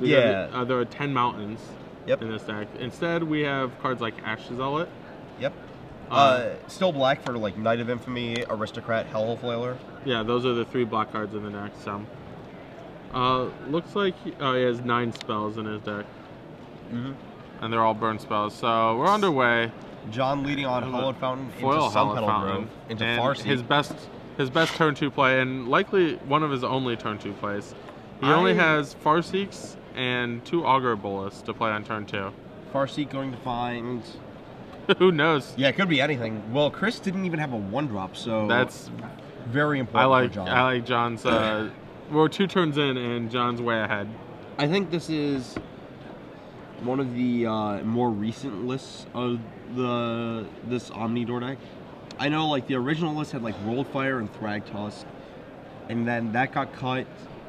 Yeah. There are 10 mountains Yep. in this deck. Instead, we have cards like Ash Zealot. Yep. Still black for like Knight of Infamy, Aristocrat, Hellhole Flailer. Yeah, those are the 3 black cards in the deck. So, looks like he has 9 spells in his deck. And they're all burn spells. So we're underway. John leading on Hallowed Fountain Foil into Sun Hallowed Petal Fountain Grove into and Farseek. his best turn 2 play, and likely one of his only turn 2 plays. He only has Farseeks and 2 Augur Bolas to play on turn 2. Farseek going to find... Who knows? Yeah, it could be anything. Well, Chris didn't even have a 1-drop, so that's very important for John. I like John's... we're 2 turns in, and John's way ahead. I think this is one of the more recent lists of this Omnidor deck. I know, like, the original list had, like, Rolled Fire and Thragtusk, and then that got cut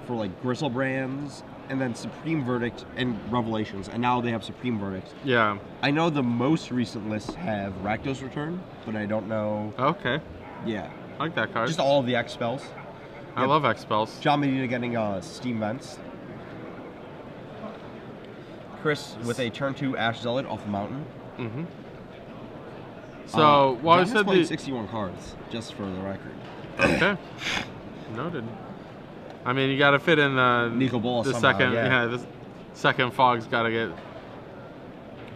for, like, Griselbrands, and then Supreme Verdict and Revelations, and now they have Supreme Verdict. Yeah. I know the most recent lists have Rakdos Return, but I don't know... Okay. Yeah. I like that card. Just all of the X spells. I love X spells. John Medina getting Steam Vents. Chris with a turn 2 Ash Zealot off the mountain. So while I said playing 61 cards, just for the record. Okay. Noted. I mean, you got to fit in Nico Bola the somehow, second. Yeah, the second Fog's got to get.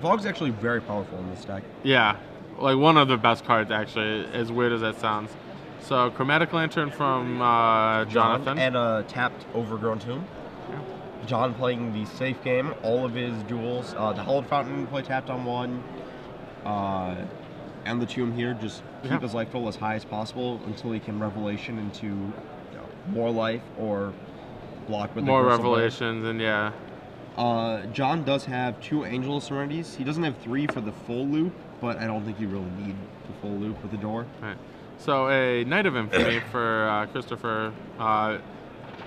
Fog's actually very powerful in this deck. Yeah, like one of the best cards actually. As weird as that sounds. So Chromatic Lantern from Jonathan and a tapped Overgrown Tomb. Yeah. John playing the safe game. All of his duels. The Hallowed Fountain play tapped on 1. And the Tomb here, just keep his life total as high as possible until he can Revelation into more life or block with more Revelations and yeah. John does have 2 Angel of Serenities. He doesn't have 3 for the full loop, but I don't think you really need the full loop with the door. Right. So a Knight of Infamy for Christopher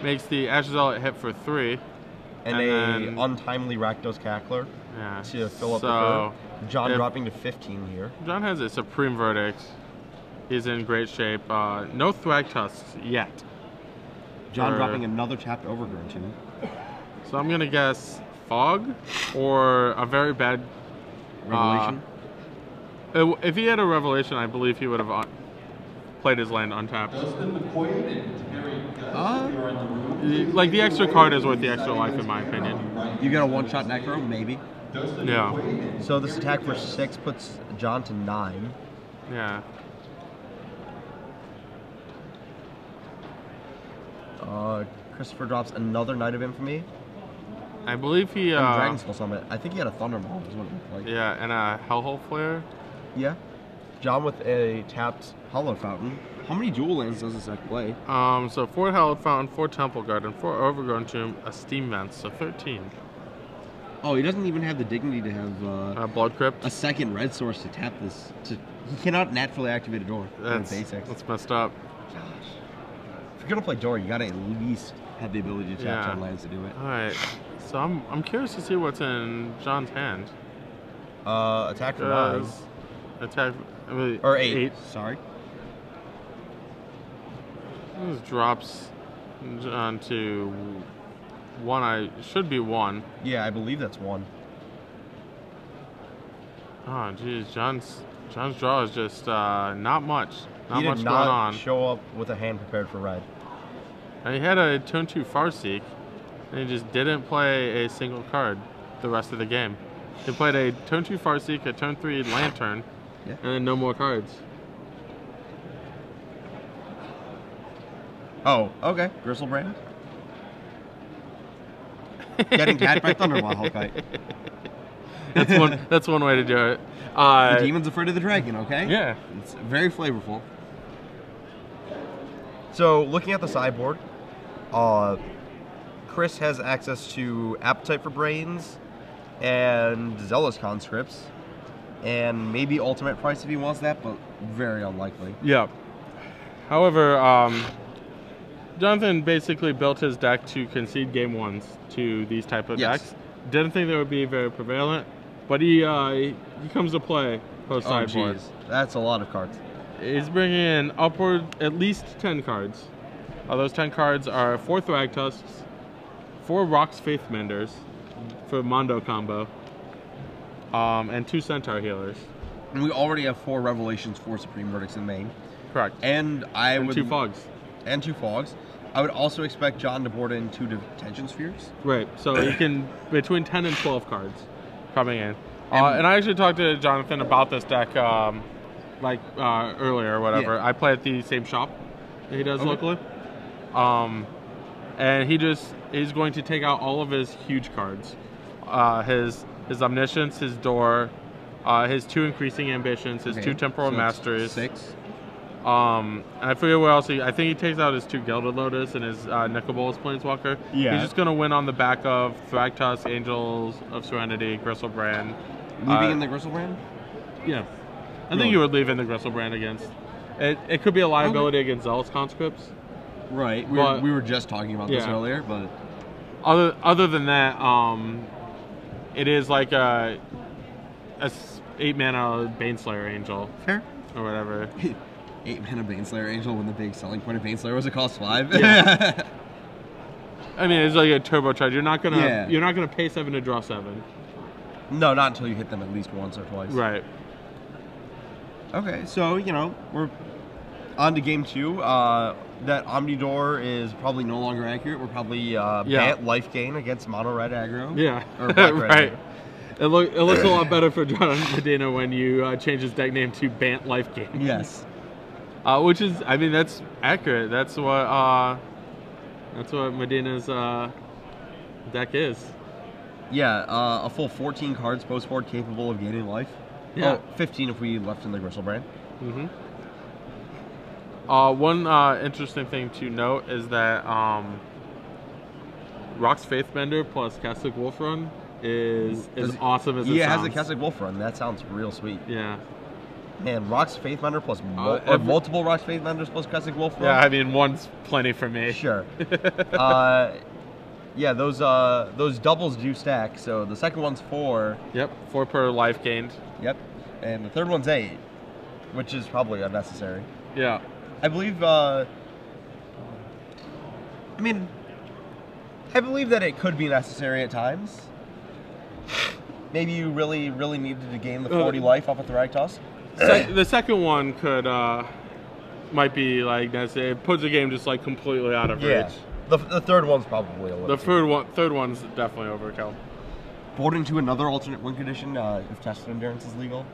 makes the Ash Zealot hit for 3. And a untimely Rakdos Cackler to fill up the curve. John dropping to 15 here. John has a Supreme Verdict. He's in great shape. No Thragtusks yet. John dropping another tapped Overgrown Tomb. So I'm gonna guess Fog or a very bad Revelation. If he had a Revelation, I believe he would have played his land untapped. Like the extra card is worth the extra life, in my opinion. You get a 1-shot Necro, maybe. Yeah. So this attack for 6 puts John to 9. Yeah. Christopher drops another Knight of Infamy. I believe he... Dragon Skull Summit. I think he had a Thundermaw, is what it looked like. Yeah, and a Hellhole Flare. Yeah. John with a tapped Hallowed Fountain. How many dual lands does this deck play? So 4 Hallowed Fountain, 4 Temple Garden, 4 Overgrown Tomb, a Steam Vent, so 13. Oh, he doesn't even have the dignity to have Blood Crypt. A second red source to tap this. He cannot naturally activate a door. That's messed up. Gosh. If you're gonna play door, you gotta at least have the ability to tap 10 lands to do it. All right. So I'm curious to see what's in John's hand. Attack for 9. Attack. Or 8. Sorry. This drops John to 1. Should be 1. Yeah, I believe that's 1. Oh, geez, John's draw is just not much. Not much going on. Show up with a hand prepared for red. And he had a turn 2 Farseek, and he just didn't play a single card the rest of the game. He played a turn 2 Farseek, a turn 3 Lantern, and then no more cards. Oh, okay. Griselbrand. Getting tagged by Thundermaw Hellkite. That's one way to do it. The demon's afraid of the dragon, okay? Yeah. It's very flavorful. So, looking at the sideboard, Chris has access to Appetite for Brains and Zealous Conscripts, and maybe Ultimate Price if he wants that, but very unlikely. Yeah. However, Jonathan basically built his deck to concede game 1s to these type of decks. Didn't think they would be very prevalent, but he comes to play post sideboard. That's a lot of cards. He's bringing in upward at least 10 cards. Those 10 cards are 4 Thragtusks, 4 Rock's Faith Menders, for Mondo combo. And 2 Centaur healers. And we already have 4 Revelations, 4 Supreme Verdicts in main. Correct. And And 2 Fogs. And 2 Fogs. I would also expect John to board in 2 Detention Spheres. Right. So you can between 10 and 12 cards coming in. And I actually talked to Jonathan about this deck earlier or whatever. Yeah. I play at the same shop that he does locally. And he's going to take out all of his huge cards. His Omniscience, his Door, his 2 Increasing Ambitions, his 2 Temporal Masters. 6. And I forget what else I think he takes out his 2 Gilded Lotus and his Nicobolus Planeswalker. Yeah. He's just going to win on the back of Thragtusk, Angels of Serenity, Gristlebrand. Leaving in the Gristlebrand? Yeah. I think you would leave in the Gristlebrand against. It could be a liability against Zealous Conscripts. Right. We were just talking about this earlier, but other than that, it is like a 8-mana Baneslayer Angel. Fair. Or whatever. 8-mana Baneslayer Angel when the big selling point of Baneslayer was it cost 5. Yeah. I mean, it's like a turbocharge. You're not gonna pay 7 to draw 7. No, not until you hit them at least once or twice. Right. Okay, so we're on to game 2. That Omnidor is probably no longer accurate. We're probably banned life gain against mono red aggro. Yeah. Or black red right. aggro. It looks a lot better for John Medina when you change his deck name to Bant Life Gain. Yes. Which is, I mean, that's accurate. That's what Medina's deck is. Yeah, a full 14 cards post-board capable of gaining life. Yeah. 15 if we left in the Gristlebrand. Mm-hmm. One interesting thing to note is that Rock's Faithbender plus Catholic Wolf Run is awesome as it sounds. Yeah, it has a Catholic Wolf Run. That sounds real sweet. Yeah. Man, Rock's Faithbender plus multiple Rock's Faithbenders plus Catholic Wolf Run? Yeah, I mean, one's plenty for me. Sure. Yeah, those doubles do stack. So the second one's 4. Yep, 4 per life gained. Yep. And the third one's 8, which is probably unnecessary. Yeah. I believe, I believe that it could be necessary at times. Maybe you really, really needed to gain the 40 life off of Thragtusk. The second one could, might be like necessary. It puts the game just like completely out of reach. The third one's probably a little. Third one's definitely overkill. Board into another alternate win condition if Test of Endurance is legal.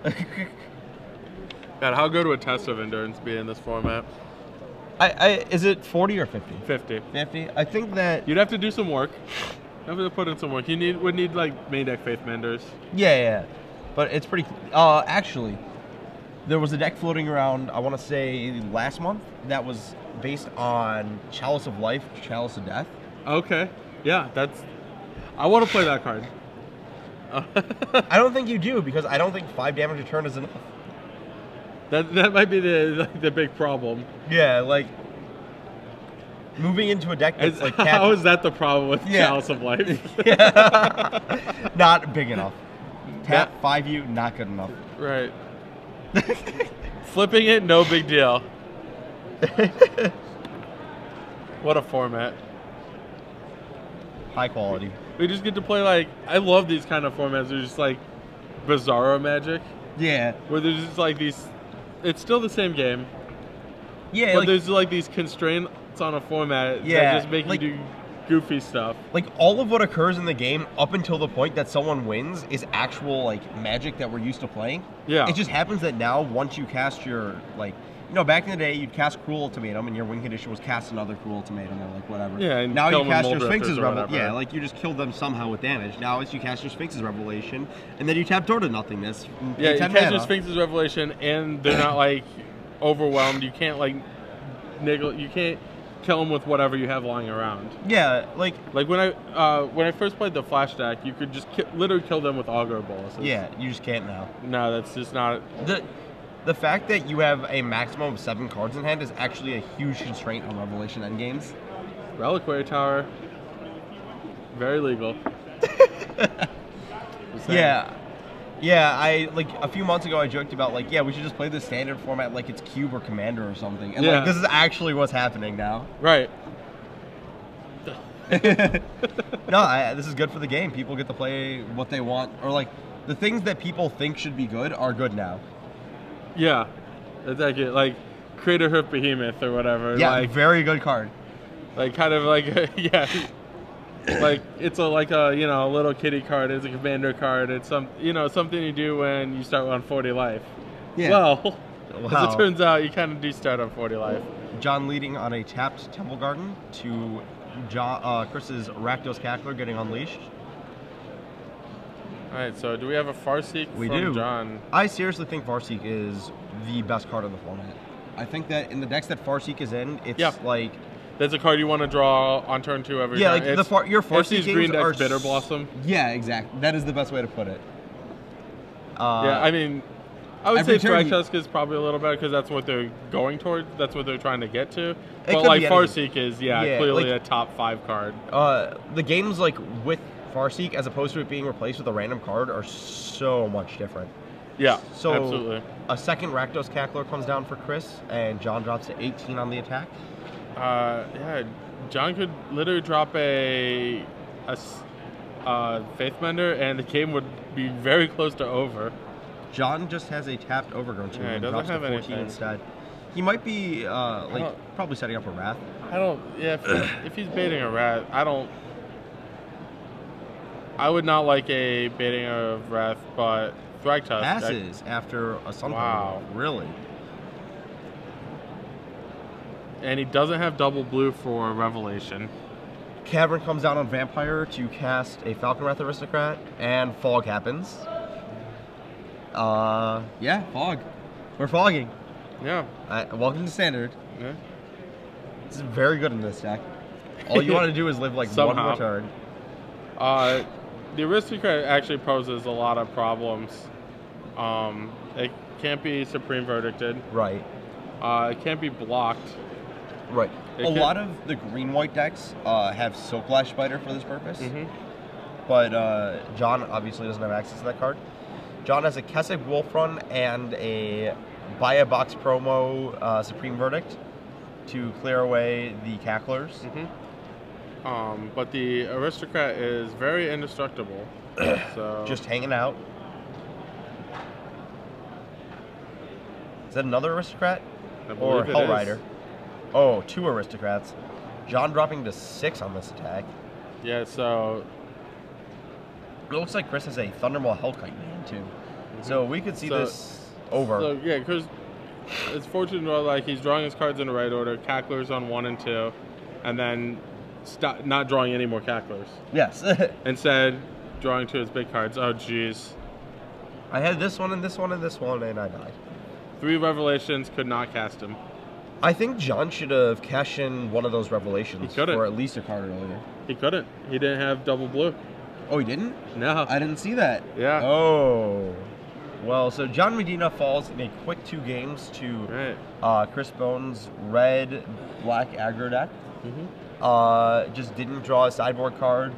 God, how good would Test of Endurance be in this format? Is it 40 or 50? 50. 50? I think that... You'd have to do some work. You have to put in some work. You would need like main deck Faithbenders. Yeah. But it's pretty... actually, there was a deck floating around, I want to say, last month that was based on Chalice of Life, Chalice of Death. Okay. Yeah, that's... I want to play that card. I don't think you do, because I don't think 5 damage a turn is enough. That might be the big problem. Yeah, like moving into a deck that's like how is that the problem with Chalice of Life? Not big enough. Tap 5U, not good enough. Right. Flipping it, no big deal. What a format. High quality. We just get to play like, I love these kind of formats. They're just like Bizarro Magic. Yeah. Where there's just like these, it's still the same game. Yeah. But there's like these constraints on a format that just make you do goofy stuff. Like all of what occurs in the game up until the point that someone wins is actual like magic that we're used to playing. Yeah. It just happens that now once you cast your like, back in the day you'd cast Cruel Ultimatum and your win condition was cast another Cruel Ultimatum or like whatever. Yeah. And now you cast your Sphinx's Revelation. Yeah, like you just killed them somehow with damage. Now it's you cast your Sphinx's Revelation and then you tap door to nothingness. Yeah, you cast your Sphinx's Revelation and they're not like overwhelmed. You can't like niggle. You can't kill them with whatever you have lying around. Yeah, like when I first played the Flash deck, you could just literally kill them with Augur Boluses. Yeah, you just can't now. No, that's just not. The fact that you have a maximum of 7 cards in hand is actually a huge constraint on Revelation endgames. Reliquary Tower, very legal. Yeah, I like a few months ago I joked about like, we should just play the standard format like it's Cube or Commander or something. And like this is actually what's happening now. Right. No, this is good for the game. People get to play what they want, or like the things that people think should be good are good now. Yeah, exactly. Like Crater Hoof Behemoth or whatever. Yeah, like, very good card. Like kind of like yeah, like it's a little kitty card. It's a commander card. It's something you do when you start on 40 life. Yeah. Well, as it turns out, you kind of do start on 40 life. John leading on a tapped Temple Garden to Chris's Rakdos Cackler getting unleashed. All right, so do we have a Farseek We from do. John? I seriously think Farseek is the best card of the format. I think that in the decks that Farseek is in, it's like... That's a card you want to draw on turn 2 every time. Yeah, like your Farseek green are... deck's Bitter Blossom. Yeah, exactly. That is the best way to put it. Yeah, I mean... I would say turn Thragtusk is probably a little better because that's what they're going towards. That's what they're trying to get to. But could like be Farseek is, clearly like, a top 5 card. The games like with Farseek, as opposed to it being replaced with a random card, are so much different. Yeah, so absolutely. A second Rakdos Cackler comes down for Chris, and John drops to 18 on the attack. Yeah, John could literally drop a Faithbender, and the game would be very close to over. John just has a tapped Overgrown Tomb and drops to 14 instead. He might be probably setting up a Wrath. If he's baiting a Wrath, I would not like a baiting a Wrath, but Thragtusk passes after a Sunflower. Wow. Really? And he doesn't have double blue for Revelation. Cavern comes down on Vampire to cast a Falcon Wrath Aristocrat, and Fog happens. Yeah, Fog. We're fogging. Yeah. Welcome to Standard. Yeah. It's very good in this deck. All you want to do is live like one more turn. The Aristocrat actually poses a lot of problems. It can't be Supreme Verdicted. Right. It can't be blocked. Right. A lot of the green-white decks have Silklash Spider for this purpose. Mm-hmm. But John obviously doesn't have access to that card. John has a Keswick Wolf Run and a Buy a Box promo Supreme Verdict to clear away the Cacklers. Mm-hmm. But the Aristocrat is very indestructible. So just hanging out. Is that another Aristocrat? Or Hellrider? Oh, 2 Aristocrats. John dropping to 6 on this attack. Yeah, so... It looks like Chris has a Thundermaw Hellkite man, too. Mm-hmm. So we could see this over. So, yeah, Chris... It's fortunate, like, he's drawing his cards in the right order. Cacklers on 1 and 2. And then not drawing any more Cacklers. Yes. Instead, drawing 2 his big cards. Oh, jeez. I had this one and this one and this one, and I died. 3 Revelations, could not cast him. I think John should have cashed in one of those Revelations for at least a card earlier. He couldn't. He didn't have double blue. Oh, he didn't? No. I didn't see that. Yeah. Oh. Well, so John Medina falls in a quick 2 games to Chris Boehn's red-black aggro deck. Mm-hmm. Just didn't draw a sideboard card.